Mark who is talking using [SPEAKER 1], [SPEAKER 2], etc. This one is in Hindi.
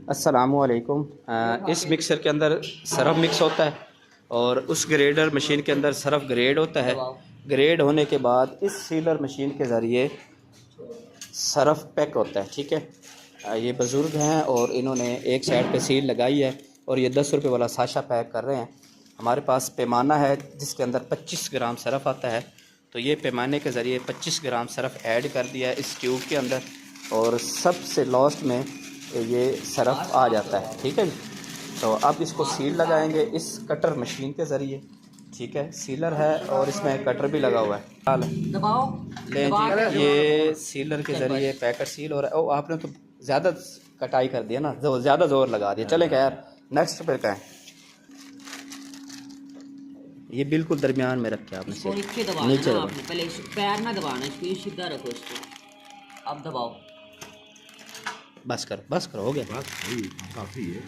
[SPEAKER 1] अस्सलामुअलैकुम। इस मिक्सर के अंदर सरफ मिक्स होता है और उस ग्रेडर मशीन के अंदर सरफ ग्रेड होता है। ग्रेड होने के बाद इस सीलर मशीन के ज़रिए सरफ पैक होता है। ठीक है, ये बुज़ुर्ग हैं और इन्होंने एक साइड पे सील लगाई है और ये 10 रुपये वाला साशा पैक कर रहे हैं। हमारे पास पैमाना है जिसके अंदर 25 ग्राम सरफ आता है, तो ये पैमाने के ज़रिए 25 ग्राम सरफ ऐड कर दिया है इस ट्यूब के अंदर और सबसे लास्ट में ये सरफ आ जाता है। ठीक है जी, तो अब इसको सील लगाएंगे इस कटर मशीन के ज़रिए। ठीक है, सीलर है और इसमें कटर भी लगा हुआ है। लें जी, ये सीलर के ज़रिए पैकेट सील हो रहा है। ओ, आपने तो ज़्यादा कटाई कर दिया ना, ज़्यादा ज़ोर लगा दिया। चले क्या यार, नेक्स्ट पे कहें। ये बिल्कुल दरमियान में रखे आपने,
[SPEAKER 2] इसको नीचे दबाना है ना आपने, पहले इस पैर ना दबाना, इसको सीधा रखो इसको। अब दबाओ,
[SPEAKER 1] बस करो हो गया,
[SPEAKER 3] बस काफ़ी है।